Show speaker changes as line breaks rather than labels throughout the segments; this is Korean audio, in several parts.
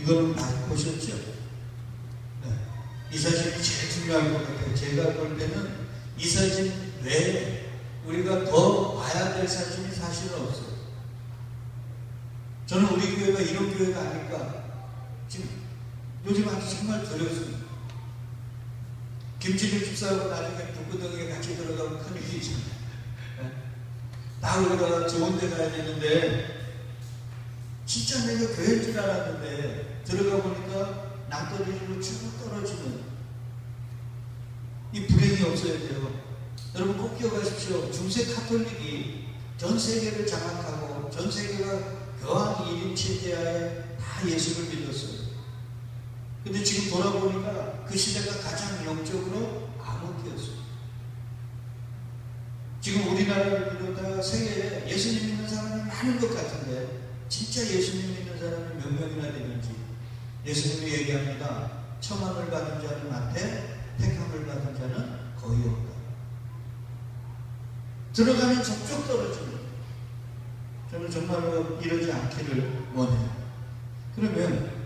이거는 많이 보셨죠? 네. 이 사진이 제일 중요한 것 같아요. 제가 볼 때는 이 사진 외에 우리가 더 봐야 될 사진이 사실은 없어요. 저는 우리 교회가 이런 교회가 아닐까 지금 요즘 아주 정말 두렵습니다. 김진일 집사하고 나중에 북구동에 같이 들어가면 큰일이잖아요. 네? 다 우리가 좋은 데 가야 되는데 진짜 내가 교회인 줄 알았는데 들어가 보니까 낭떠러지로 쭉 떨어지는 이 불행이 없어야 돼요. 여러분 꼭 기억하십시오. 중세 카톨릭이 전 세계를 장악하고 전 세계가 교황 1인 체제하에 다 예수를 믿었어요. 근데 지금 돌아보니까 그 시대가 가장 영적으로 암흑기였어요. 지금 우리나라를 비롯해 세계에 예수님 믿는 사람이 많은 것 같은데 진짜 예수님 믿는 사람이 몇 명이나 되는지 예수님이 얘기합니다. 청함을 받은 자는 많되 택함을 받은 자는 거의 없다. 들어가면 적적 떨어집니다. 저는 정말로 이러지 않기를 원해요. 그러면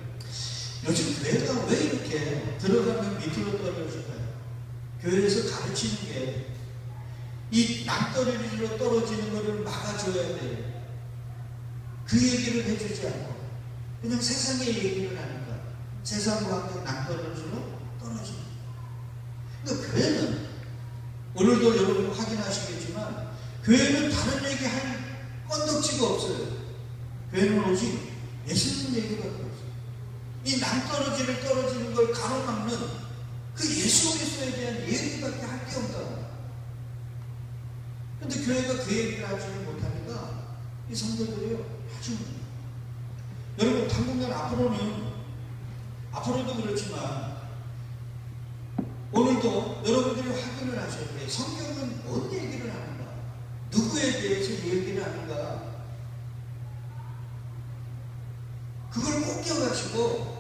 요즘 교회가 왜 이렇게 들어가면 밑으로 떨어질까요? 교회에서 가르치는 게 이 낭떠러지로 떨어지는 것을 막아줘야 돼요. 그 얘기를 해주지 않고 그냥 세상의 얘기를 하니까 세상과 함께 낭떠러지로 떨어집니다. 그러니까 교회는 오늘도 여러분 확인하시겠지만 교회는 다른 얘기 할 건덕지가 없어요. 교회는 오직 예수님 얘기밖에 없어요. 이 낭떠러지를 떨어지는 걸 가로막는 그 예수 그리스도에 대한 얘기밖에 할 게 없다. 근데 교회가 그 얘기를 하지를 못하니까 이 성도들이요 아주 여러분 당분간 앞으로도 그렇지만 오늘도 여러분들이 확인을 하셔야 돼요. 성경은 뭔 얘기를 하는가? 누구에 대해서 얘기를 하는가? 그걸 꼭 기억하시고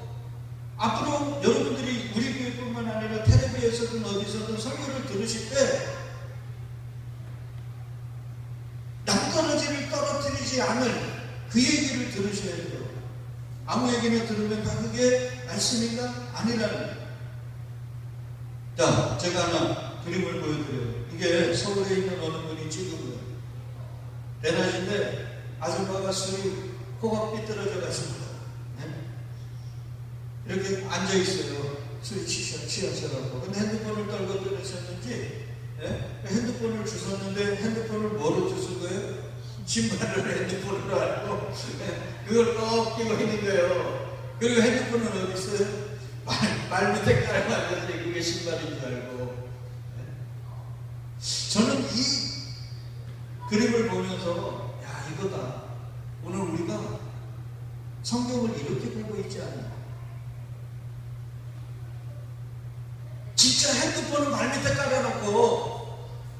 앞으로 여러분들이 우리 교회뿐만 아니라 텔레비에서든 어디서든 설교를 들으실 때 낭떠러지를 떨어뜨리지 않을 그 얘기를 들으셔야 돼요. 아무 얘기나 들으면 다 그게 말씀인가? 아니라는 거예요. 자, 제가 하나 그림을 보여드려요. 이게 서울에 있는 어느 분이 찍은 거예요. 대낮인데 아줌마가 술이 코가 삐뚤어져 가지고 이렇게 앉아있어요. 술이 취하셔가지고. 근데 핸드폰을 떨고 들으셨는지 핸드폰을 주셨는데 핸드폰을 뭐로 주신 거예요? 신발을 핸드폰으로 알고 그걸 꼭 끼고 있는 거예요. 그리고 핸드폰은 어디 있어요? 발 밑에 깔아놨는데 그게 신발인 줄 알고. 저는 이 그림을 보면서 야 이거다. 오늘 우리가 성경을 이렇게 보고 있지 않나. 진짜 핸드폰을 발 밑에 깔아놓고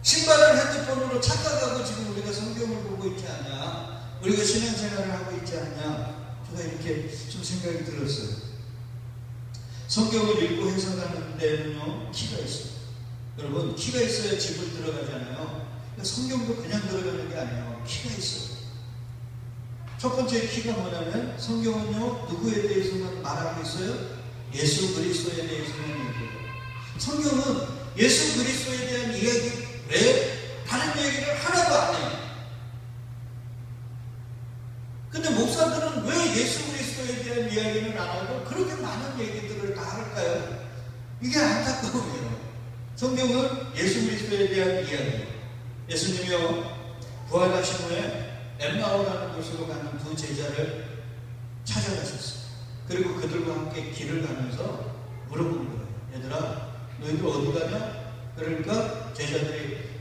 신발을 핸드폰으로 착각하고 지금 우리가 성경을 보고 있지 않냐, 우리가 신앙생활을 하고 있지 않냐, 제가 이렇게 좀 생각이 들었어요. 성경을 읽고 해석하는 데는요 키가 있어요. 여러분 키가 있어야 집을 들어가잖아요. 성경도 그냥 들어가는 게 아니에요. 키가 있어요. 첫 번째 키가 뭐냐면 성경은요 누구에 대해서만 말하고 있어요? 예수 그리스도에 대해서만 얘기해요. 성경은 예수 그리스도에 대한 이야기 왜 다른 얘기를 하나도 안 해요. 근데 목사들은 왜 예수 그리스도에 대한 이야기는 안 하고 그렇게 많은 얘기들을 다 할까요? 이게 안타까워요. 성경은 예수 그리스도에 대한 이야기. 예수님이요 부활하신 후에 엠마오라는 곳으로 가는 두 제자를 찾아가셨어요. 그리고 그들과 함께 길을 가면서 물어본 거예요. 얘들아 너희들 어디 가냐? 그러니까 제자들이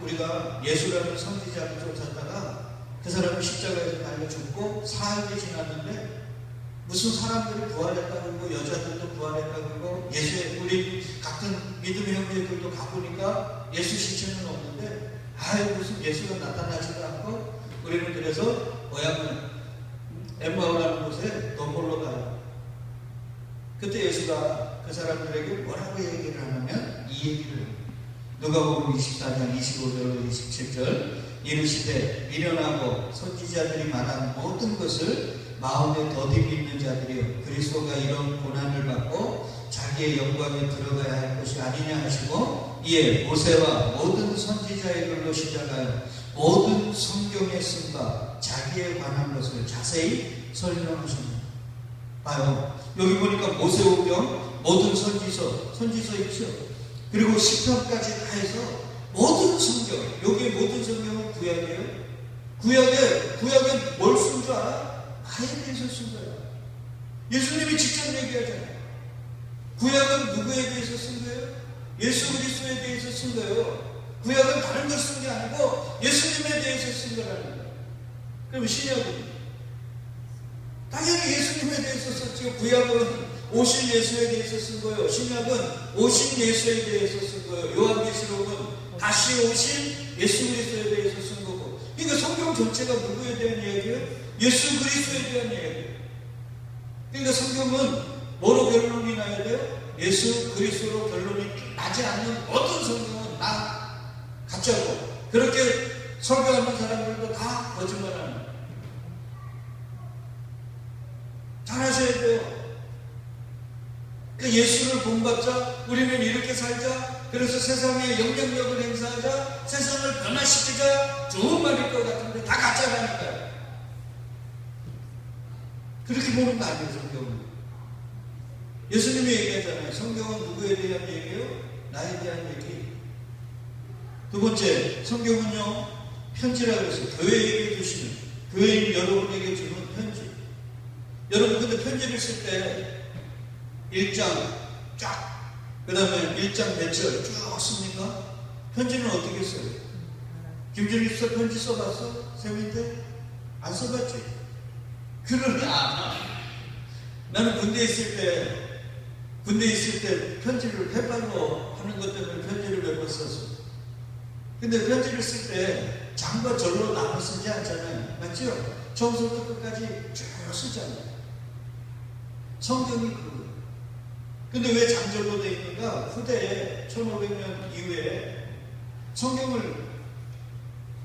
우리가 예수라는 선지자를 쫓았다가 그 사람이 십자가에서 달려 죽고 사흘이 지났는데 무슨 사람들이 부활했다고 그러고 여자들도 부활했다고 그러고 예수의 우리 같은 믿음의 형제들도 가보니까 예수 시체는 없는데 무슨 예수가 나타나지도 않고 우리는 그래서 모양은 엠마오라는 곳에 덤보러 가요. 그때 예수가 그 사람들에게 뭐라고 얘기를 하냐면 이 얘기를 해요. 누가복음 24장 25절로 27절 이르시되 미련하고 선지자들이 말한 모든 것을 마음에 더듬이 있는 자들이여 그리스도가 이런 고난을 받고 자기의 영광에 들어가야 할 것이 아니냐 하시고 이에 모세와 모든 선지자의 글로 시작하여 모든 성경에 쓴 바 자기에 관한 것을 자세히 설명하십니다. 봐요. 여기 보니까 모세오경 모든 선지서 있죠. 그리고 시편까지 다 해서 모든 성경, 여기 모든 성경은 구약이에요. 구약에 뭘 쓴 줄 알아? 나에 대해서 쓴 거야. 예수님이 직접 얘기하잖아요. 구약은 누구에 대해서 쓴 거예요? 예수 그리스도에 대해서 쓴 거예요. 구약은 다른 걸 쓴 게 아니고 예수님에 대해서 쓴 거라는 거예요. 그럼 신약은? 당연히 예수님에 대해서 썼죠. 구약은 오신 예수에 대해서 쓴 거예요. 신약은 오신 예수에 대해서 쓴 거예요. 요한계시록은 다시 오신 예수 그리스도에 대해서 쓴 거고. 그러니까 성경 전체가 누구에 대한 이야기예요? 예수 그리스도에 대한 이야기예요. 그러니까 성경은 뭐로 결론이 나야 돼요? 예수 그리스도로 결론이 나지 않는 모든 성경은 다 가짜고, 그렇게 설교하는 사람들도 다 거짓말하는 거예요. 잘하셔야 돼요. 그 예수를 본받자, 우리는 이렇게 살자, 그래서 세상에 영향력을 행사하자, 세상을 변화시키자, 좋은 말일 것 같은데 다 가짜라니까요. 그렇게 보는 거 아니에요, 성경은. 예수님이 얘기하잖아요. 성경은 누구에 대한 얘기예요? 나에 대한 얘기. 두 번째, 성경은요, 편지라고 해서 교회에게 주시는, 교회인 여러분에게 주는 편지. 여러분, 근데 편지를 쓸 때 1장 쫙, 그 다음에 1장 몇 절 쭉 씁니까? 편지는 어떻게 써요? 김준일 씨 편지 써봤어? 세민대? 안 써봤지? 그러니 안. 나는 군대에 있을 때 편지를 해발로 하는 것 때문에 편지를 몇 번 썼어. 근데 편지를 쓸 때 장과 절로 나눠 쓰지 않잖아요. 맞죠? 처음부터 끝까지 쭉 쓰잖아요. 성경이 그거예요. 근데 왜 장절로 되어 있는가? 후대에 1500년 이후에 성경을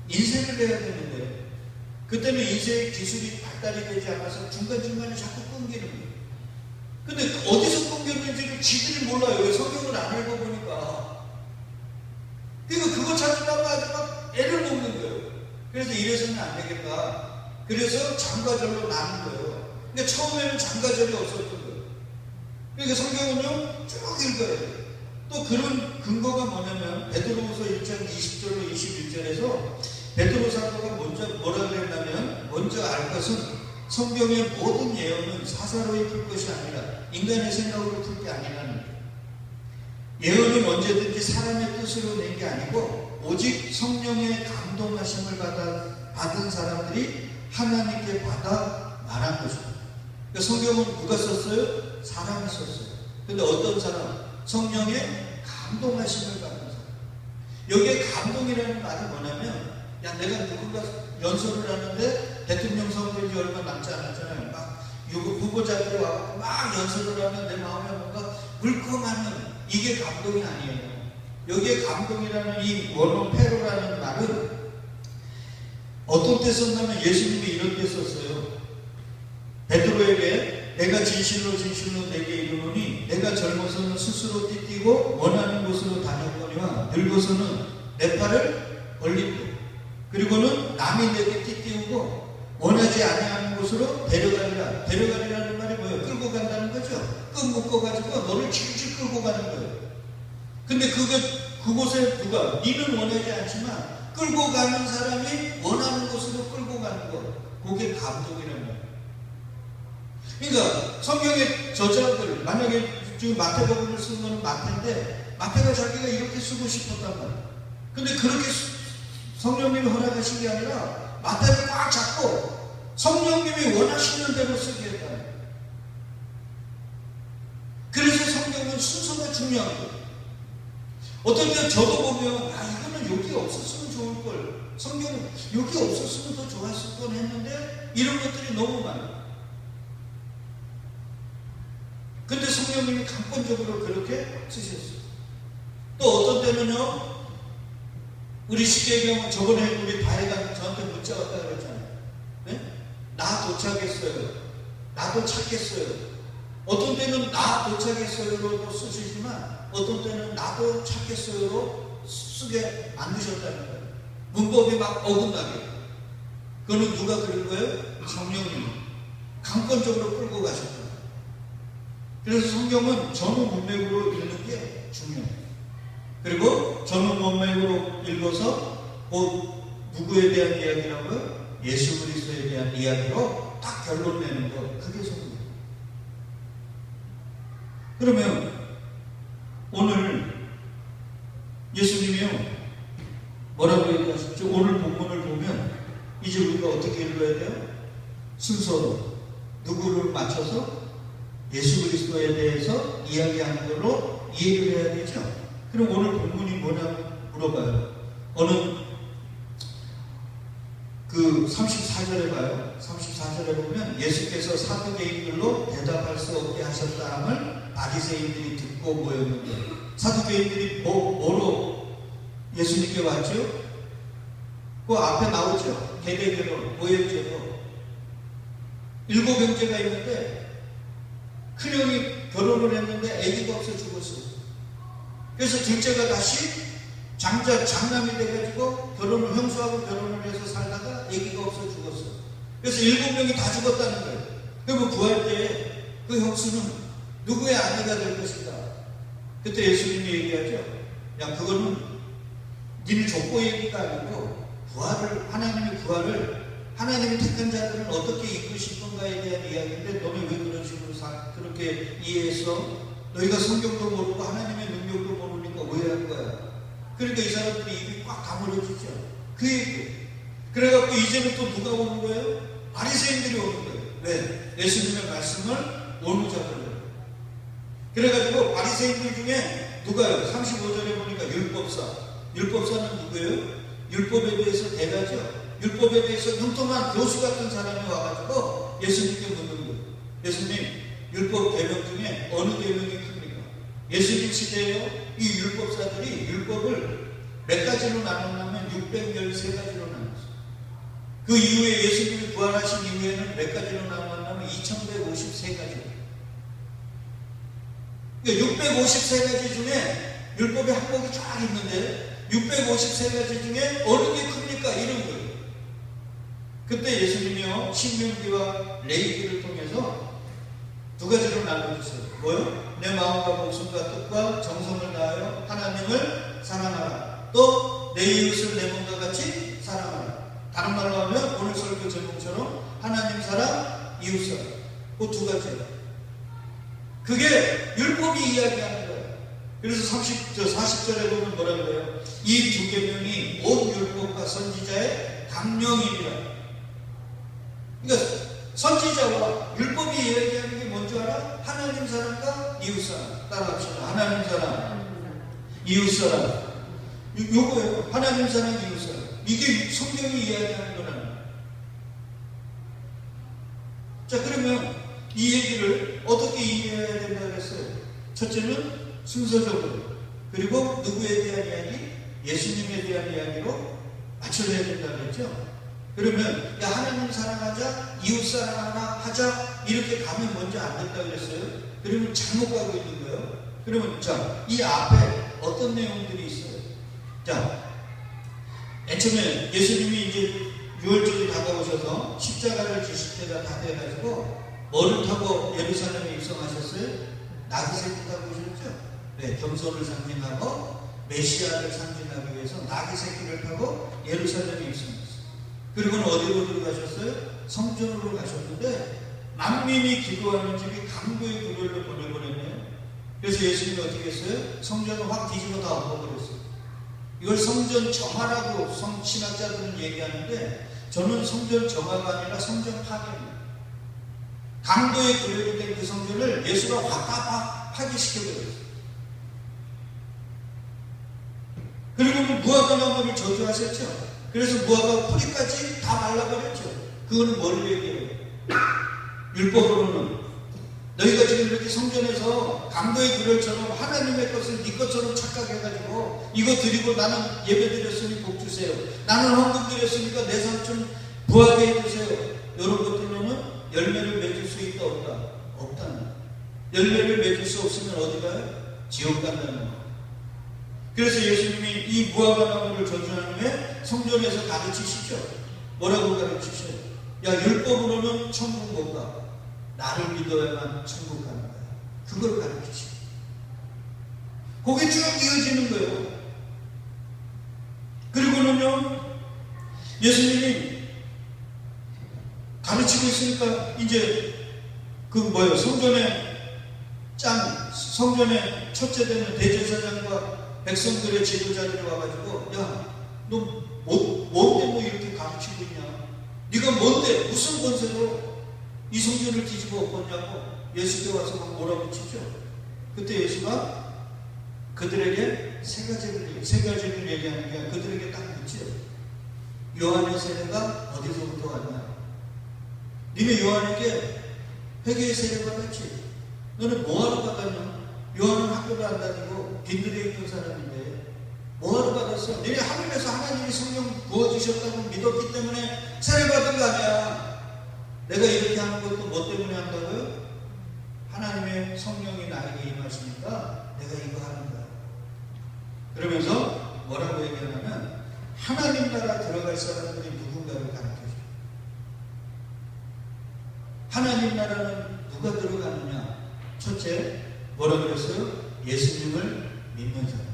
인쇄를 해야 되는데 그때는 인쇄 기술이 발달이 되지 않아서 중간중간에 자꾸 끊기는 거예요. 근데 어디서 끊겼는지를 지들이 몰라요. 왜 성경을 안 읽어보니까. 그러니까 그거 찾으려고 아주 막 애를 먹는 거예요. 그래서 이래서는 안 되겠다. 그래서 장과절로 나눈 거예요. 근데 처음에는 장과절이 없었던 거예요. 그러니까 성경은요, 쭉 읽어야 돼요. 또 그런 근거가 뭐냐면 베드로후서 1장 20절로 21절에서 베드로 사도가 먼저 뭐라 그랬냐면, 먼저 알 것은 성경의 모든 예언은 사사로이 풀 것이 아니라 인간의 생각으로 풀 게 아니라는 거예요. 예언은 언제든지 사람의 뜻으로 낸 게 아니고 오직 성령의 감동하심을 받은 사람들이 하나님께 받아 말한 것입니다. 그러니까 성경은 누가 썼어요? 사람이 썼어요. 근데 어떤 사람? 성령의 감동하심을 받은 사람. 여기에 감동이라는 말이 뭐냐면, 야, 내가 누군가 연설을 하는데 대통령 선거인 지 얼마 남지 않았잖아요. 막 후보자들이 와서 막 연설을 하면 내 마음에 뭔가 물컹하는, 이게 감동이 아니에요. 여기에 감동이라는 이 원어 페로라는 말은 어떤 때 썼냐면 예수님이 이런 때 썼어요. 베드로에게 내가 진실로 내게 이르노니 내가 젊어서는 스스로 띠띠고 원하는 곳으로 다녔거니와 늙어서는 내 팔을 벌리고 그리고는 남이 내게 띠띠우고 원하지 아니하는 곳으로 데려가리라. 데려가리라는 말이 뭐예요? 끌고 간다는 거죠. 끈 묶어가지고 너를 질질 끌고 가는 거예요. 근데 그곳에 누가? 니는 원하지 않지만 끌고 가는 사람이 원하는 곳으로 끌고 가는 거. 그게 감동이라는 거예요. 그러니까 성경의 저자들, 만약에 지금 마태복음을 쓴 거는 마태인데 마태가 자기가 이렇게 쓰고 싶었단 말이에요. 근데 그렇게 성령님이 허락하신 게 아니라 마태를 꽉 잡고 성령님이 원하시는 대로 쓰게 했다는 거예요. 그래서 성경은 순서가 중요한 거예요. 어떤 때 저도 보면 이거는 여기 없었으면 좋을걸, 성경은 여기 없었으면 더 좋았을 건 했는데 이런 것들이 너무 많아요. 근데 성령님이 강권적으로 그렇게 쓰셨어요. 또 어떤 때는요, 우리 쉽게 얘기하면 저번에 우리 다혜가 저한테 문자 왔다 그랬잖아요. 네? 나 도착했어요. 나도 찾겠어요. 어떤 때는 나 도착했어요로 쓰시지만 어떤 때는 나도 찾겠어요로 쓰게 만드셨다는 거예요. 문법이 막 어긋나게. 그거는 누가 그런 거예요? 성령님이 강권적으로 끌고 가셨다. 그래서 성경은 전후 문맥으로 읽는 게 중요해요. 그리고 전후 문맥으로 읽어서 누구에 대한 이야기라고요? 예수 그리스도에 대한 이야기로 딱 결론 내는 거. 그게 성경. 그러면 오늘 예수님이요 뭐라고 얘기하셨죠? 오늘 본문을 보면 이제 우리가 어떻게 읽어야 돼요? 순서로 누구를 맞춰서 예수 그리스도에 대해서 이야기하는 걸로 이해를 해야 되죠. 그럼 오늘 본문이 뭐냐고 물어봐요. 어느 그 34절에 봐요. 34절에 보면 예수께서 사두개인들로 대답할 수 없게 하셨다함을 바리새인들이 듣고 모였는데, 사두개인들이 뭐로 예수님께 왔죠? 그 앞에 나오죠. 계대결혼, 모욕죄로 7 형제가 있는데 큰형이 결혼을 했는데 아기가 없어 죽었어요. 그래서 둘째가 다시 장남이 돼가지고 형수하고 결혼을 해서 살다가 아기가 없어 죽었어요. 그래서 7명이 다 죽었다는 거예요. 그러면 구할 때 그 형수는 누구의 아내가 될 것인가? 그때 예수님이 얘기하죠. 야, 그거는 니네 족보 얘기가 아니고 하나님의 부활을 하나님이 택한 자들은 어떻게 이끄실 건가에 대한 이야기인데 너네 왜 그런 식으로 그렇게 이해해서 너희가 성경도 모르고 하나님의 능력도 모르니까 오해한 거야. 그러니까 이 사람들이 입이 꽉 다물어지죠. 그 얘기. 그래갖고 이제는 또 누가 오는 거예요? 바리새인들이 오는 거예요. 왜? 예수님의 말씀을 오누잡으려고. 그래가지고 바리새인들 중에 누가요? 35절에 보니까 율법사는 누구예요? 율법에 대해서 대가죠. 율법에 대해서 흉통한 교수 같은 사람이 와가지고 예수님께 묻는 거예요. 예수님, 율법 계명 중에 어느 계명이 큽니까? 예수님 시대에요, 이 율법사들이 율법을 몇 가지로 나눴냐면 613가지로 나눴어요. 그 이후에 예수님이 부활하신 이후에는 몇 가지로 나눴냐면 2153가지. 그러니까 653가지 중에 율법의 항목이 쫙 있는데 653가지 중에 어느 게 큽니까? 이런 거예요. 그때 예수님이요 신명기와 레위기를 통해서 2가지로 나눠주세요. 뭐요? 내 마음과 목숨과 뜻과 정성을 다하여 하나님을 사랑하라. 또 내 이웃을 내 몸과 같이 사랑하라. 다른 말로 하면 오늘 설교 제목처럼 하나님 사랑, 이웃 사랑. 그 2가지예요. 그게 율법이 이야기하는 거예요. 그래서 40절에 보면 뭐라 그래요? 이 2계명이 온 율법과 선지자의 강령이니라. 그러니까 선지자와 율법이 이야기하는 게 뭔지 알아? 하나님 사랑과 이웃 사랑. 따라합시다. 하나님 사랑, 이웃 사랑. 요거예요. 하나님 사랑, 이웃 사랑. 이게 성경이 이야기하는 거라는 거예요. 자, 그러면 이 얘기를 어떻게 이해해야 된다 그랬어요? 첫째는 순서적으로, 그리고 누구에 대한 이야기? 예수님에 대한 이야기로 맞춰야 된다 그랬죠? 그러면 야, 하나님 사랑하자, 이웃 사랑하자 이렇게 가면 먼저 안 된다 그랬어요? 그러면 잘못 가고 있는 거예요. 그러면 자, 이 앞에 어떤 내용들이 있어요? 자, 맨 처음에 예수님이 이제 6월절이 다가오셔서 십자가를 지실 때가 다 돼가지고 뭐를 타고 예루살렘에 입성하셨어요? 나귀 새끼 타고 오셨죠? 네, 겸손을 상징하고 메시아를 상징하기 위해서 나귀 새끼를 타고 예루살렘에 입성했어요. 그리고는 어디로 들어가셨어요? 성전으로 가셨는데 만민이 기도하는 집이 강도의 교회를 보내버렸네요. 그래서 예수님이 어떻게 했어요? 성전을 확 뒤집어 다 엎어버렸어요. 이걸 성전 정화라고 신학자들은 얘기하는데 저는 성전 정화가 아니라 성전 파괴입니다. 강도의 교회로 된 그 성전을 예수가 확 다 파괴시켜버렸어요. 그리고 무화과 나무를 저주하셨죠. 그래서 무화과 뿌리까지 다 말라버렸죠. 그거는 뭘 얘기해요? 율법으로는 너희가 지금 이렇게 성전에서 강도의 규례처럼 하나님의 것을 네 것처럼 착각해가지고 이거 드리고 나는 예배 드렸으니 복 주세요. 나는 헌금 드렸으니까 내 삼촌 부하게 해주세요. 이런 것들로는 열매를 맺을 수 있다. 없다는 거예요. 열매를 맺을 수 없으면 어디 가요? 지옥 간다는 거예요. 그래서 예수님이 이 무화과 나무를 저주한 후에 성전에서 가르치시죠. 뭐라고 가르치셔요? 야, 율법으로는 천국 못 가. 나를 믿어야만 천국 가는 거야. 그걸 가르치시죠. 그게 쭉 이어지는 거예요. 그리고는요, 예수님이 가르치고 있으니까 이제 성전에 첫째 되는 대제사장과 백성들의 지도자들이 와가지고, 야, 너 뭔데 뭐 이렇게 가르치고 있냐? 네가 뭔데 무슨 권세로 이 성전을 뒤집어 엎었냐고 예수께 와서 막 몰아붙이죠. 그때 예수가 그들에게 세 가지를 얘기하는 게 그들에게 딱 묻죠. 요한의 세례가 어디서부터 왔냐? 니네 요한에게 회개의 세례 받았지? 너는 뭐하러 받았냐? 요한은 학교도 안 다니고 빈들에 있던 사람인데 뭐하러 받았어? 너네 하늘에서 하나님이 성령 부어주셨다고 믿었기 때문에 세례 받은 거 아니야. 내가 이렇게 하는 것도 뭐 때문에 한다고요? 하나님의 성령이 나에게 임하시니까 내가 이거 하는 거야. 그러면서 뭐라고 얘기하냐면 하나님 나라 들어갈 사람들이 누군가를 가르쳐줘요. 하나님 나라는 누가 들어가느냐? 첫째, 뭐라 그랬어요? 예수님을 믿는 사람.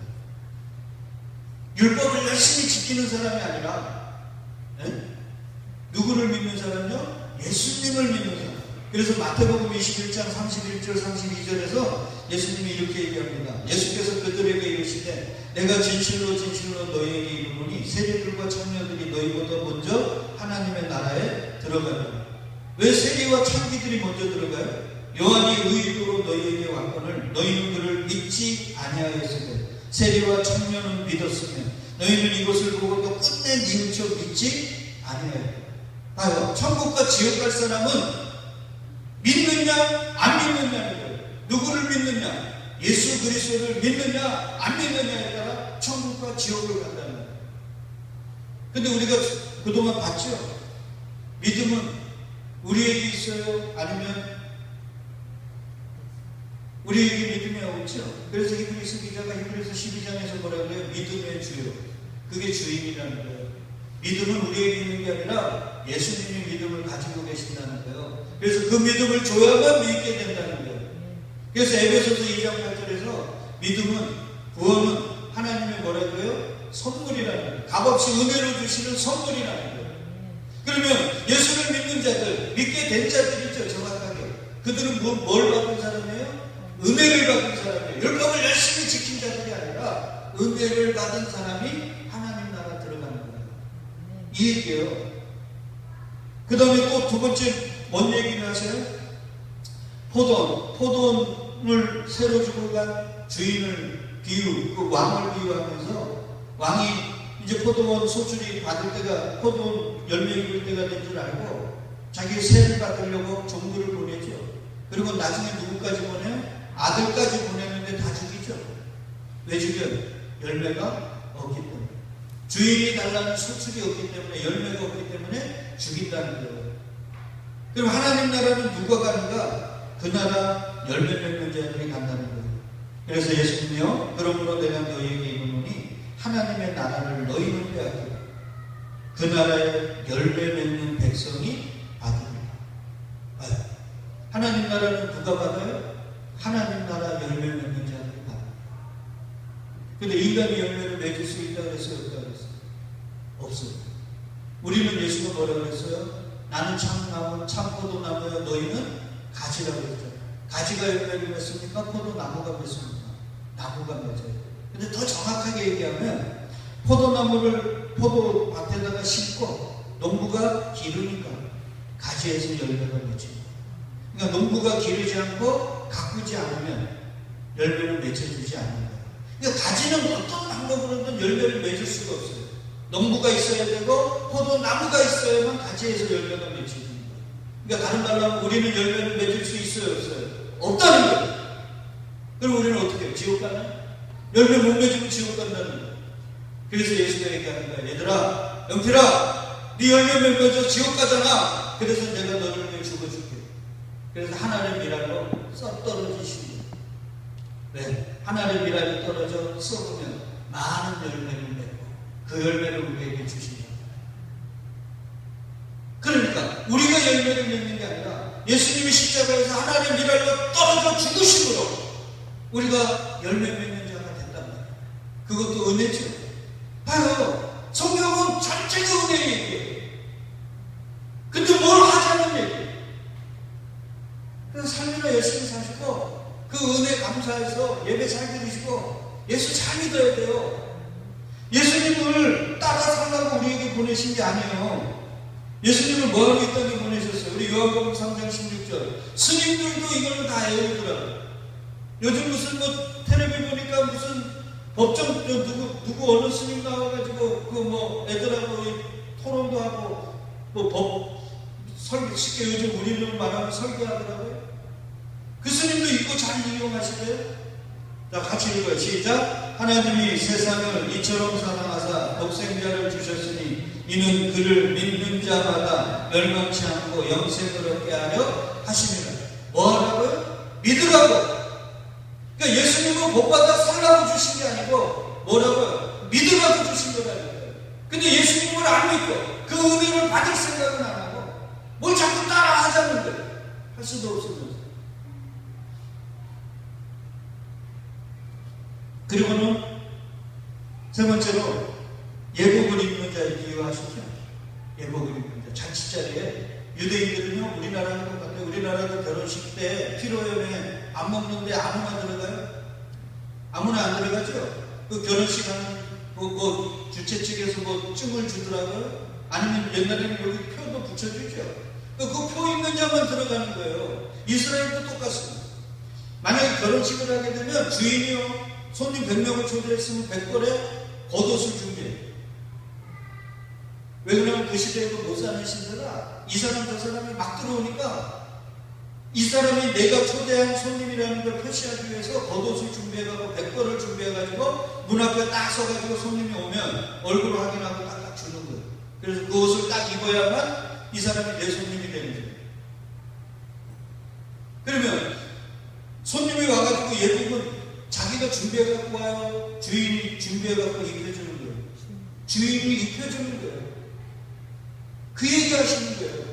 율법을 열심히 지키는 사람이 아니라 누구를 믿는 사람이요? 예수님을 믿는 사람. 그래서 마태복음 21장 31절 32절에서 예수님이 이렇게 얘기합니다. 예수께서 그들에게 이르시되 내가 진실로 진실로 너희에게 이르노니 세리들과 청년들이 너희보다 먼저 하나님의 나라에 들어가리라. 왜 세리와 창기들이 먼저 들어가요? 요한이 의인으로 너희에게 왔거늘 너희는 그를 믿지 아니하였으되 세리와 청년은 믿었으며 너희는 이것을 보고도 끝내 뉘우쳐 믿지 아니하였다. 봐요. 천국과 지옥 갈 사람은 믿느냐 안 믿느냐는 거예요. 누구를 믿느냐? 예수 그리스도를 믿느냐 안 믿느냐에 따라 천국과 지옥을 간다는 거예요. 근데 우리가 그동안 봤죠? 믿음은 우리에게 있어요? 아니면 우리에게 믿음이 없죠? 그래서 히브리서 기자가 히브리서 12장에서 뭐라고 해요? 믿음의 주요. 그게 주인이라는 거예요. 믿음은 우리에게 있는 게 아니라 예수님이 믿음을 가지고 계신다는 거예요. 그래서 그 믿음을 줘야만 믿게 된다는 거예요. 그래서 에베소서 2장 8절에서 믿음은, 구원은 하나님의 뭐라고 해요? 선물이라는 거예요. 값없이 은혜로 주시는 선물이라는 거예요. 그러면 예수를 믿는 자들, 믿게 된 자들이죠, 정확하게. 그들은 뭘 받은 사람이에요? 은혜를 받은 사람이에요. 율법을 열심히 지킨 자들이 아니라 은혜를 받은 사람이 하나님 나라 들어가는 거예요. 이 얘기예요. 그 다음에 또 두 번째 뭔 얘기를 하세요? 포도원을 새로 주고 간 주인을 그 왕을 비유하면서 왕이 이제 포도원 소출이 받을 때가, 포도원 열매 익을 때가 된 줄 알고 자기 세를 받으려고 종들을 보내죠. 그리고 나중에 누구까지 보내요? 아들까지 보내는데 다 죽이죠. 왜 죽여요? 열매가 없기 때문에. 주인이 달라는 소출이 없기 때문에, 열매가 없기 때문에 죽인다는 거예요. 그럼 하나님 나라는 누가 가는가? 그 나라 열매 맺는 자들이 간다는 거예요. 그래서 예수님이요, 그러므로 내가 너희에게 이르노니 하나님의 나라를 너희는 빼앗기라. 그 나라에 열매 맺는 백성이 받으리라. 하나님 나라는 누가 받아요? 하나님 나라 열매 맺는 자들이 받아요. 근데 인간이 열매를 맺을 수 있다고 그랬어요? 없다고 그랬어요? 없어요. 우리는 예수가 뭐라고 그랬어요? 나는 참나무, 참포도나무여 너희는 가지라고 했죠. 가지가 열매를 맺습니까? 포도나무가 맺습니까? 나무가 맺어요. 근데 더 정확하게 얘기하면 포도밭에다가 심고 농부가 기르니까 가지에서 열매가 맺힙니다. 그러니까 농부가 기르지 않고 가꾸지 않으면 열매를 맺어주지 않는 거예요. 그러니까 가지는 어떤 방법으로든 열매를 맺을 수가 없어요. 농부가 있어야 되고 포도나무가 있어야만 가지에서 열매가 맺혀지는 거예요. 그러니까 다른 말로 하면 우리는 열매를 맺을 수 있어요, 없어요? 없다는 거예요. 그럼 우리는 어떻게 해요? 지옥 가나요? 열매 못 맺으면 지옥 간다는 거예요. 그래서 예수가 얘기하는 거예요. 얘들아, 영필아, 네 열매 못 맺어 지옥 가잖아. 그래서 내가 너를 위해 죽어줄게. 그래서 하나의 미랄로 썩 떨어지시니 왜? 하나의 미랄이 떨어져 썩으면 많은 열매를 맺고 그 열매를 우리에게 주십니다. 그러니까 우리가 열매를 맺는 게 아니라 예수님이 십자가에서 하나의 미랄로 떨어져 죽으심으로 우리가 열매 맺는 자가 됐단 말이에요. 그것도 은혜죠. 봐요. 성경은 전체가 은혜 얘기예요. 근데 뭘 하자는 얘기예요. 그래서 삶이나 열심히 사시고 그 은혜 감사해서 예배 잘 드리시고 예수 잘 믿어야 돼요. 예수님을 따라 살라고 우리에게 보내신 게 아니에요. 예수님을 뭐하고 이 땅에 보내셨어요? 우리 요한복음 3장 16절 스님들도 이거는 다 외우더라고요. 요즘 무슨 텔레비 보니까 무슨 법정 누구 어느 스님 나와가지고 그 애들하고 토론도 하고 법 설교 쉽게 요즘 우리는 말하면 설교하더라고요. 그 스님도 이거 잘 이용하시대요. 자, 같이 읽어요. 시작. 하나님이 세상을 이처럼 사랑하사 독생자를 주셨으니 이는 그를 믿는 자마다 멸망치 않고 영생을 얻게 하려 하심이라. 뭐 하라고요? 믿으라고. 그러니까 예수님은 복받아 살라고 주신 게 아니고 뭐라고요? 믿으라고 주신 거라고요. 근데 예수님을 안 믿고 그 은혜를 받을 생각은 안 하고 뭘 자꾸 따라 하자는 거예요. 할 수도 없으면서. 그리고는 세 번째로 예복을 입는 자에게 이해하시죠. 예복을 입는 자. 잔치자리에 유대인들은요, 우리나라는 똑같아요. 우리나라도 결혼식 때 피로연에 안 먹는데 아무나 들어가요? 아무나 안 들어가죠? 그 결혼식 하는 주최 측에서 증을 주더라고요. 아니면 옛날에는 여기 표도 붙여주죠. 그 표 있는 자만 들어가는 거예요. 이스라엘도 똑같습니다. 만약에 결혼식을 하게 되면 주인이요, 손님 100명을 초대했으면 100벌에 겉옷을 준비해요. 왜 그러냐면 그 시대에도 못 사는 신세라 이 사람 저 사람이 막 들어오니까 이 사람이 내가 초대한 손님이라는 걸 표시하기 위해서 겉옷을 준비해가지고 100벌을 준비해가지고 문 앞에 딱 서가지고 손님이 오면 얼굴을 확인하고 딱 주는 거예요. 그래서 그 옷을 딱 입어야만 이 사람이 내 손님이 되는 거예요. 그러면 손님이 와가지고 예복은 자기가 준비해갖고 와요? 주인이 준비해갖고 입혀주는 거예요? 주인이 입혀주는 거예요. 그 얘기 하시는 거예요.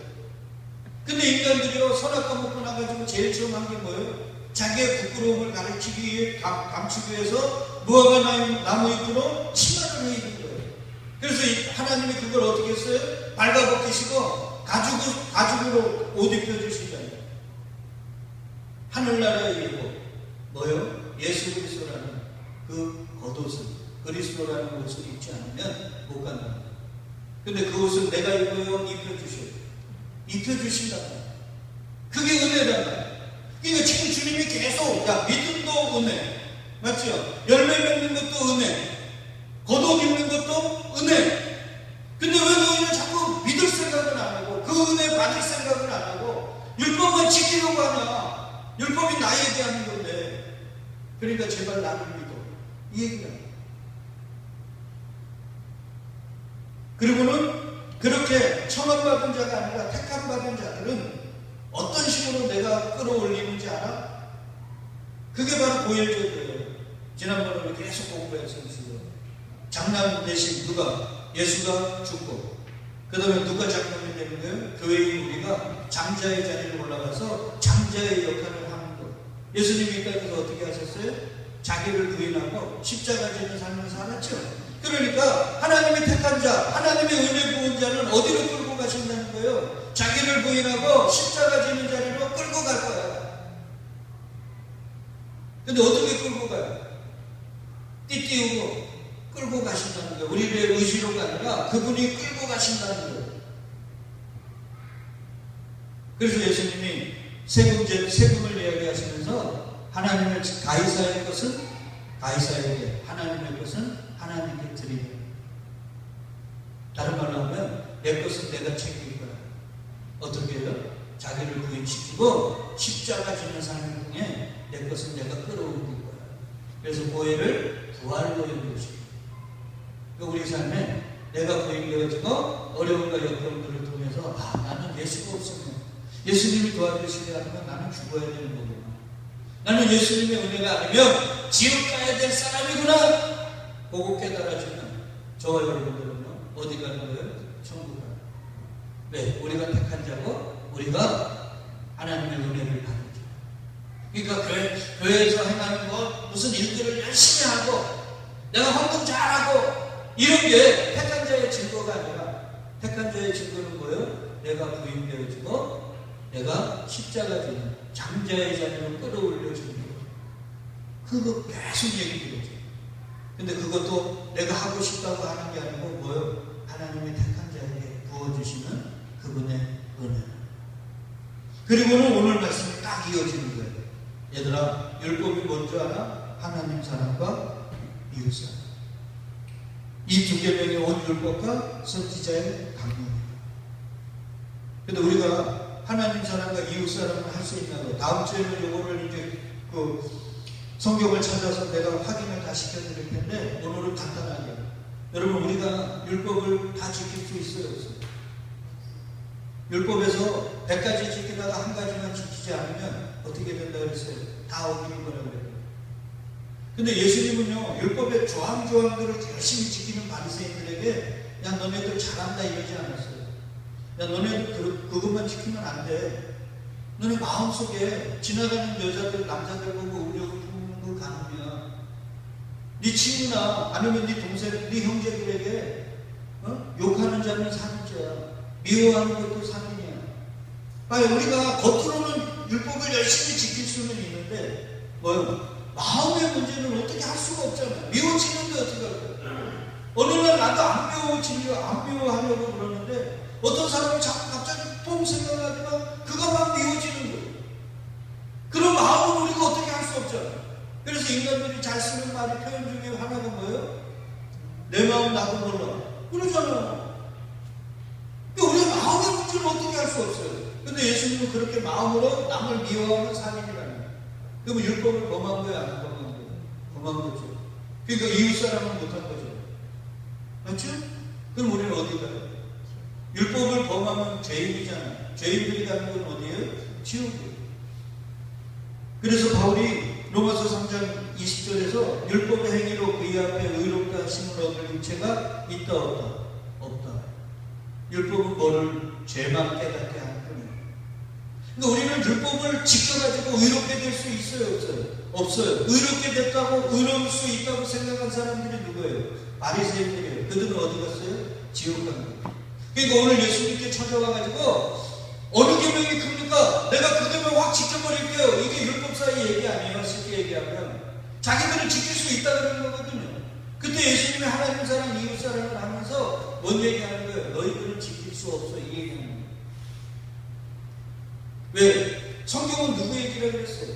근데 인간들이요, 선악과 먹고 나가지고 제일 처음 한 게 뭐예요? 자기의 부끄러움을 가르치기 위해, 감추기 위해서 무화과 나무 잎으로 치마를 입은 거예요. 그래서 하나님이 그걸 어떻게 했어요? 발가벗기시고 가죽으로 옷 입혀주시잖아요. 하늘나라의 일곱 뭐요? 예수 그리스도라는 그 겉옷을, 그리스도라는 옷을 입지 않으면 못 간다. 근데 그 옷은 내가 입어요? 입혀주셔요. 입혀주신다. 그게 은혜란 말이에요. 그러니까 지금 주님이 계속, 믿음도 은혜, 맞죠? 열매 맺는 것도 은혜, 겉옷 입는 것도 은혜. 근데 왜 너희는 자꾸 믿을 생각은 안 하고, 그 은혜 받을 생각은 안 하고, 율법만 지키려고 하냐? 율법이 나에게 하는 건데. 그러니까 제발 나를 믿어. 이 얘기야. 그리고는 그렇게 청함받은 자가 아니라 택함받은 자들은 어떤 식으로 내가 끌어올리는지 알아? 그게 바로 고일절이에요. 지난번에 우리 계속 공부했어요. 장남 대신 예수가 죽고, 그 다음에 누가 장남이 되는 거예요? 교회인 우리가 장자의 자리에 올라가서 장자의 역할을 하는 거. 예수님이 이 땅에서 어떻게 하셨어요? 자기를 부인하고 십자가 지는 삶을 살았죠. 그러니까 하나님의 택한 자, 하나님의 은혜 부은 자는 어디로 끌고 가신다는 거예요? 자기를 부인하고 십자가 지는 자리로 끌고 갈 거야. 근데 어떻게 끌고 가요? 띠띠우고 끌고 가신다는 거예요. 우리의 의지로가 아니라 그분이 끌고 가신다는 거예요. 그래서 예수님이 세금을 이야기하시면서 하나님의 가이사의 것은 가이사에게, 하나님의 것은 하나님께 드리라. 다른 말로 하면 내 것은 내가 챙길 거야. 어떻게 해요? 자기를 부인시키고 십자가 지는 삶을 통해 내 것은 내가 끌어올릴 거야. 그래서 보혜를 부활로 연결시켜요. 우리 삶에 내가 부인되어지고 어려움과 역경들을 통해서 나는 예수가 없으면 예수님이 도와주시지 않으면 나는 죽어야 되는 거구나. 나는 예수님의 은혜가 아니면 지옥 가야 될 사람이구나. 보고 깨달아지면 저와 여러분들은요, 어디 가는 거예요? 천국 가는 거예요. 왜? 우리가 택한 자고 우리가 하나님의 은혜를 받는 자. 그러니까 교회에서 행하는 것, 무슨 일들을 열심히 하고 내가 헌금 잘하고 이런 게 택한 자의 증거가 아니라, 택한 자의 증거는 뭐예요? 내가 부인되어지고 내가 십자가 지는 장자의 자녀로 끌어올려주는 거. 그거 계속 얘기 들었죠. 근데 그것도 내가 하고 싶다고 하는 게 아니고 뭐예요? 하나님의 택한 자에게 부어주시는 그분의 은혜. 그리고는 오늘 말씀이 딱 이어지는 거예요. 얘들아, 율법이 뭔지 알아? 하나님 사랑과 이웃 사랑. 이 두 계명의 온 율법과 선지자의 강론입니다. 근데 우리가 하나님 사랑과 이웃 사랑을 할 수 있나요? 다음 주에는 요거를 이제 성경을 찾아서 내가 확인을 다 시켜드릴 텐데, 오늘은 간단하게. 여러분, 우리가 율법을 다 지킬 수 있어요, 없어요? 율법에서 100가지 지키다가 한 가지만 지키지 않으면 어떻게 된다 그랬어요? 다 어기는 거라고 그래요. 근데 예수님은요, 율법의 조항조항들을 열심히 지키는 바리새인들에게 야, 너네들 잘한다 이러지 않았어요. 야, 너네들 그것만 지키면 안 돼. 너네 마음속에 지나가는 여자들, 남자들 보고 의욕을 품는 거 가늠이야. 네 친구나 아니면 네 동생, 네 형제들에게 욕하는 자는 살인죄야. 미워하는 것도 살인이야. 그러니까 우리가 겉으로는 율법을 열심히 지킬 수는 있는데 뭐요? 마음의 문제는 어떻게 할 수가 없잖아요. 미워지는데 어떻게 할까요? 어느 날 나도 안 미워하려고 그러는데 어떤 사람이 자꾸 갑자기 뽕 생각나지만 그가 막 미워지는 거예요. 그런 마음은 우리가 어떻게 할 수 없잖아요. 그래서 인간들이 잘 쓰는 말이, 표현 중에 하나가 뭐예요? 내 마음 나도 몰라. 그러잖아요. 그러니까 우리가 마음의 문제는 어떻게 할 수 없어요. 근데 예수님은 그렇게 마음으로 남을 미워하는 살인이라는 거예요. 그러면 율법을 범한 거야, 안 범한 거야? 범한 거죠. 그러니까 이웃사랑은 못한 거죠. 맞죠? 그럼 우리는 어디 가요? 율법을 범하면 죄인이잖아요. 죄인들이 가는 건 어디예요? 지옥이에요. 그래서 바울이 로마서 3장 20절에서 율법의 행위로 그의 앞에 의롭다 하심을 얻을 육체가 있다 없다? 없다. 율법은 뭐를? 죄만 깨닫게 하는 뿐이에요. 그러니까 우리는 율법을 지켜가지고 의롭게 될 수 있어요, 없어요? 없어요. 의롭게 됐다고, 의로울 수 있다고 생각한 사람들이 누구예요? 바리새인들이에요. 그들은 어디 갔어요? 지옥 간 거예요. 그러니까 오늘 예수님께 찾아와가지고 어느 계명이 큽니까? 내가 그 계명 확 지켜버릴게요. 이게 율법사의 얘기 아니에요. 쉽게 얘기하면 자기들은 지킬 수 있다 그러는 거거든요. 그때 예수님이 하나님 사랑, 이웃 사랑을 하면서 뭔 얘기하는 거예요? 너희들은 지킬 수 없어, 이 얘기하는 거예요. 왜? 성경은 누구 얘기라고 그랬어요?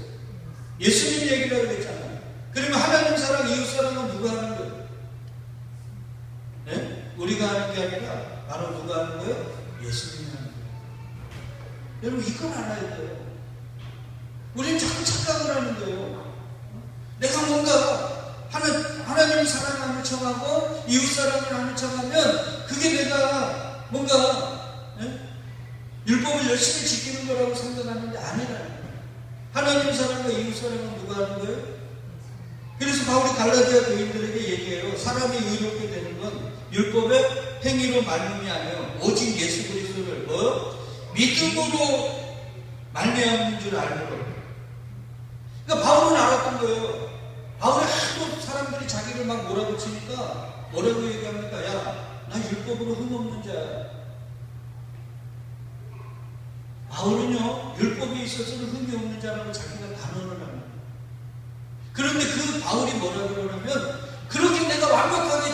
예수님 얘기라고 그랬잖아요. 그러면 하나님 사랑, 이웃 사랑은 누가 하는 거예요? 네? 우리가 하는 게 아니라 바로 누가 하는 거예요? 예수님이 하는 거예요. 여러분, 이걸 알아야 돼요. 우리는 자꾸 착각을 하는 거예요. 내가 뭔가 하나님 사랑하는 척하고 이웃 사랑을 하는 척하면 그게 내가 뭔가 율법을 열심히 지키는 거라고 생각하는데 아니라는 거예요. 하나님 사랑과 이웃 사랑은 누가 하는 거예요? 그래서 바울이 갈라디아 교인들에게 얘기해요. 사람이 의롭게 되는 건 율법의 행위로 말미암이 아니요 오직 예수 그리스도를 믿음으로 말미암는 줄 알므로. 그러니까 바울은 알았던 거예요. 바울이 하도 사람들이 자기를 막 몰아붙이니까 뭐라고 얘기합니까? 야, 나 율법으로 흠없는 자야. 바울은요, 율법에 있어서는 흠이 없는 자라고 자기가 단언을 합니다. 그런데 그 바울이 뭐라고 그러냐면, 그렇게 내가 완벽하게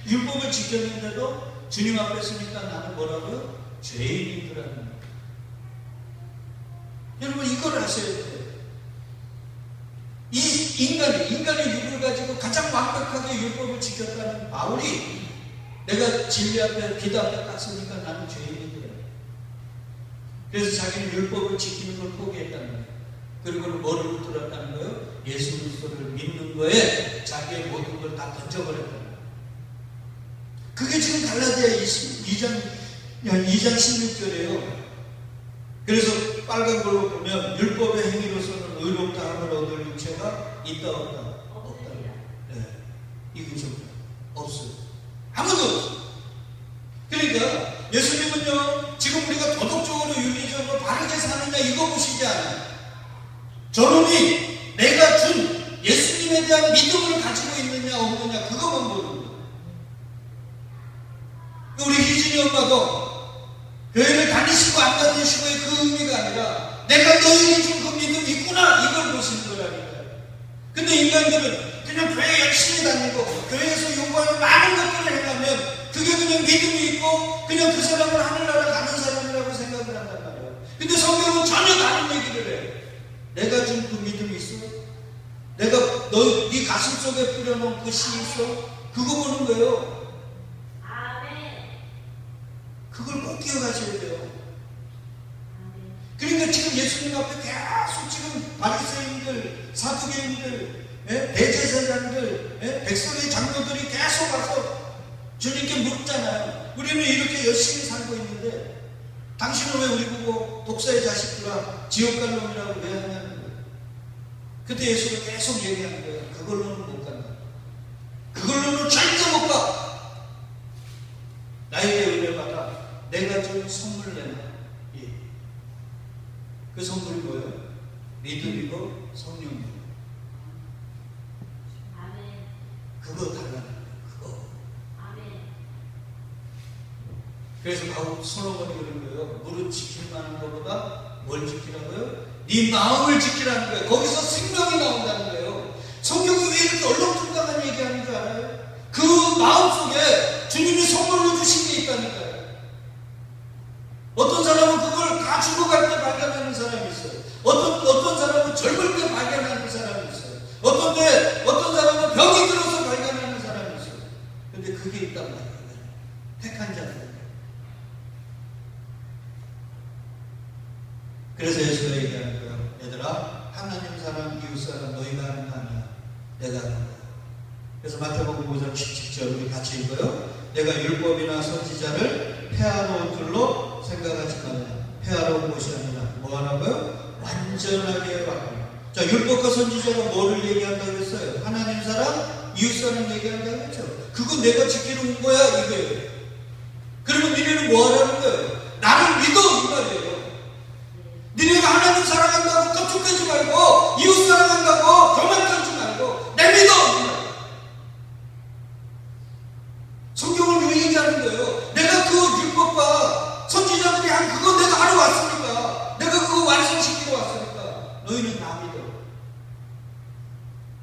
율법을 지켰는데도 주님 앞에 서니까 나는 뭐라고요? 죄인이더라는 거예요. 여러분, 이걸 아셔야 돼요. 이 인간의 육을 가지고 가장 완벽하게 율법을 지켰다는 바울이 내가 진리 앞에, 기도 앞에 딱 서니까 나는 죄인이더라. 그래서 자기는 율법을 지키는 걸 포기했다는 거예요. 그리고는 뭐를 붙들었다는 거예요? 예수 그리스도를 믿는 거에 자기의 모든 걸 다 던져버렸다는 거예요. 그게 지금 갈라디아 2장 16절이에요. 그래서 빨간 걸로 보면 율법의 행위로서는 의롭다 함을 얻을 육체가 있다 없다? 없다. 네. 이거 좀 없어요. 아무도 없어요. 그러니까 예수님은요, 지금 우리가 도덕적으로 윤리적으로 바르게 사느냐 이거 보시지 않아요. 저놈이 내가 준 예수님에 대한 믿음을 가지고 있느냐 없느냐 그것만 보는 거예요. 우리 희진이 엄마도 교회를 다니시고 안 다니시고의 그 의미가 아니라 내가 너에게 준 그 믿음 있구나 이걸 보시는 거라니까요. 근데 인간들은 그냥 교회 열심히 다니고 교회에서 요구하는 많은 것들을 행하면 그게 그냥 믿음이 있고 그냥 그 사람은 하늘나라 가는 사람이라고 생각을 한단 말이에요. 근데 성경은 전혀 다른 얘기를 해. 내가 준 그 믿음이 있어? 내가 네 가슴 속에 뿌려놓은 그 씨 있어? 그거 보는 거예요. 그걸 꼭 기억하셔야 돼요. 그러니까 지금 예수님 앞에 계속 지금 바리새인들, 사두개인들, 대제사장들, 백성의 장로들이 계속 와서 주님께 묻잖아요. 우리는 이렇게 열심히 살고 있는데 당신은 왜 우리 보고 독사의 자식들아 지옥 갈 놈이라고 왜 하냐는 거예요. 그때 예수가 계속 얘기하는 거예요. 그걸로는 못 간다. 그걸로는 절대 못 가. 나에게 은혜받아 내가 준 선물 내놔. 예. 그 선물이 뭐예요? 믿음이고 성령이고. 그거 달라는 거예요. 그거. 그래서 바로 솔로몬이 그런 거예요. 무릇 지킬 만한 것보다 뭘 지키라고요? 네 마음을 지키라는 거예요. 거기서 생명이 나온다는 거예요. 성경이 왜 이렇게 얼렁뚱땅한 얘기하는 줄 알아요? 그 마음 속에 주님이 선물로 주신 게 있다니까요. 어떤 사람은 그걸 다 죽어갈 때 발견하는 사람이 있어요. 어떤 사람은 젊을 때 발견하는 사람이 있어요. 어떤 사람은 병이 들어서 발견하는 사람이 있어요. 근데 그게 있단 말이에요. 택한 자들. 그래서 예수가 얘기하는 거예요. 얘들아, 하나님 사랑, 이웃 사랑 너희가 하는 거 아니야. 내가 하는 거야. 그래서 마태복음 5장 17절 우리 같이 읽어요. 내가 율법이나 선지자를 폐하놓은 줄로 생각하지 말라. 폐하놓은 것이 아니라 뭐 하라고요? 완전하게 바꾸라. 자, 율법과 선지자가 뭐를 얘기한다고 했어요? 하나님 사랑, 이웃 사랑 얘기한다고 했죠. 그거 내가 지키러 온 거야 이거예요. 그러면 니네는 뭐 하라는 거예요? 나를 믿어 이 말이에요. 니네가 하나님 사랑한다고 껍죽대지 말고 이웃 사랑한다고 교만 떨지 말고 내 믿어 이 말이에요. 성경을 왜 얘기하는 거예요? 내가 그 율법과 선지자들이 한 그거 내가 하러 왔으니까 내가 그거 완성시키러 왔으니까 너희는 나 믿어.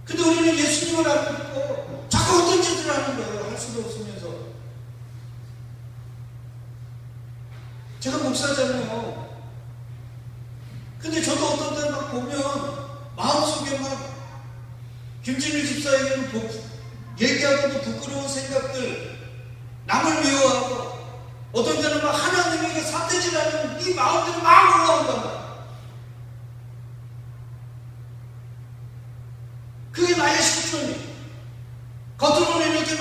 근데 우리는 예수님을 안 믿고 자꾸 어떤 짓을 하는 거예요. 할 수도 없으면서. 제가 목사잖아요. 근데 저도 어떤 때 막 보면 마음속에 막 김진일 집사에게는 얘기하기도 부끄러운 생각들, 남을 미워하고 어떤 때는 막 하나님에게 삿대질하는 이 마음들이 막 올라온단 말이야. 그게 나의 실존이. 겉으로는 이렇게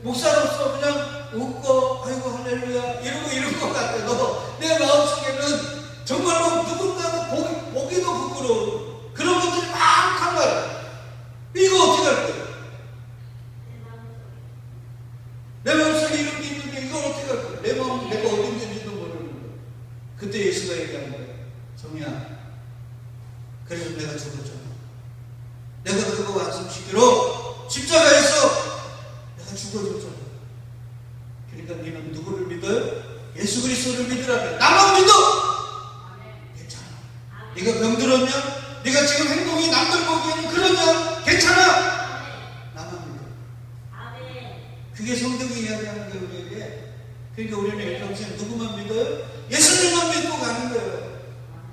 목사로서 그냥 웃고 아이고 할렐루야 이러고 것 같아도 내 마음속에는 정말로 누군가가 보기도 부끄러운 그런 것들이 막한 거야. 이거 어떻게 할 거야? 내 마음속에 이런 게 있는데 이걸 어떻게 할 거야? 내 마음 내가 어디 있는지도 모르는 거야. 그때 예수가 얘기한 거야. 정이야, 그래서 내가 죽었잖아. 내가 그거 완성시키러 십자가에서 내가 죽어줬잖아. 그러니까 너는 누구를 믿어요? 예수 그리스도를 믿으라며. 나만 믿어. 괜찮아. 네가 병들었냐? 네가 지금 행동이 남들 보기에는 그러냐? 괜찮아. 나만 믿어. 그게 성경이 이야기하는 게 우리에게. 그러니까 우리는 일평생 누구만 믿어요? 예수님만 믿고 가는 거예요.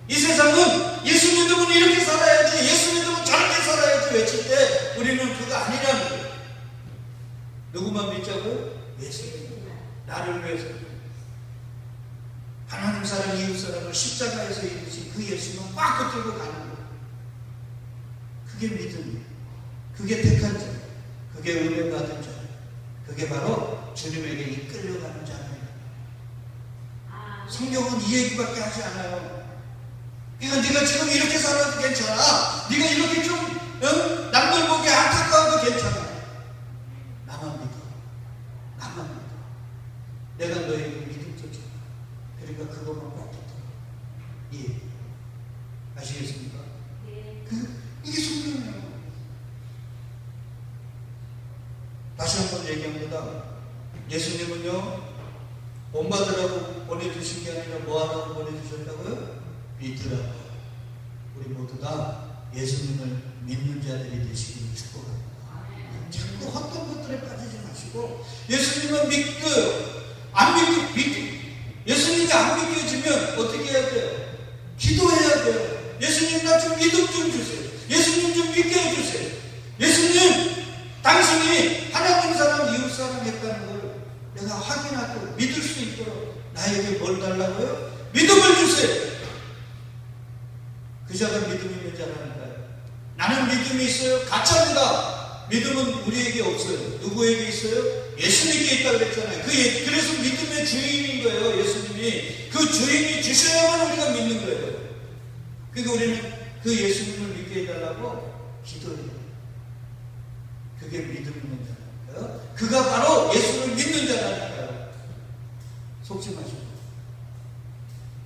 이 세상은 예수 믿으면 이렇게 살아야지, 예수 믿으면 저렇게 살아야지 외칠 때 우리는 그거 아니라는 거예요. 누구만 믿자고요? 예수 믿는 거예요. 나를 위해서. 하나님 사랑, 이웃 사랑을 십자가에서 이루신 그 예수만 꽉 붙들고 가는 거예요. 그게 믿음이에요. 그게 택한 자, 그게 은혜 받은 자, 그게 바로 주님에게 이끌려가는 자입니다. 성경은 이 얘기밖에 하지 않아요. 그러니까 네가 지금 이렇게 살아도 괜찮아. 네가 이렇게 좀 남들 보기에 안타까워도 괜찮아. 나만 믿어. 나만 믿어. 내가 너에게 믿음 줬잖아. 그러니까 그것만 꼭 붙어. 예. 아시겠습니까? 이게 성경이에요. 다시 한번 얘기합니다. 예수님은요, 본받으라고 보내주신 게 아니라 뭐하라고 보내주셨다고요? 믿으라고. 우리 모두 다 예수님을 믿는 자들이 되시기를 축복합니다. 자꾸 헛된 것들에 빠지지 마시고, 예수님은 예수님이 안 믿겨지면 어떻게 해야 돼요? 기도해야 돼요. 예수님 나 좀 믿음 좀 주세요. 예수님 좀 믿게 해주세요. 예수님, 당신이 하나님 사랑, 이웃 사랑 했다는 걸 내가 확인하고 믿을 수 있도록 나에게 뭘 달라고요? 믿음을 주세요. 그 자가 믿음이 있는 자라니까요. 나는 믿음이 있어요. 가짜입니다. 믿음은 우리에게 없어요. 누구에게 있어요? 예수님께 있다고 그랬잖아요. 그래서 믿음의 주인인 거예요. 예수님이. 그 주인이 주셔야만 우리가 믿는 거예요. 그러니까 우리는 그 예수님을 믿게 해달라고 기도해요. 그게 믿음 있는 자라니까요. 그가 바로 예수를 믿는 자라니까요. 속지 마시고.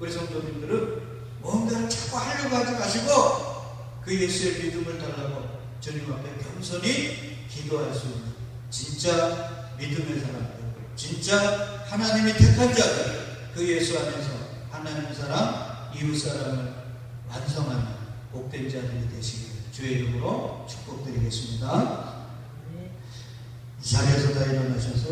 우리 성도님들은 뭔가를 자꾸 하려고 하지 마시고 그 예수의 믿음을 달라고 주님 앞에 겸손히 기도할 수 있는 진짜 믿음의 사람들, 진짜 하나님이 택한 자들, 그 예수 안에서 하나님 사람, 이웃 사람을 완성하는 복된 자들이 되시길 주의 이름으로 축복드리겠습니다. 이 자리에서 다 일어나셔서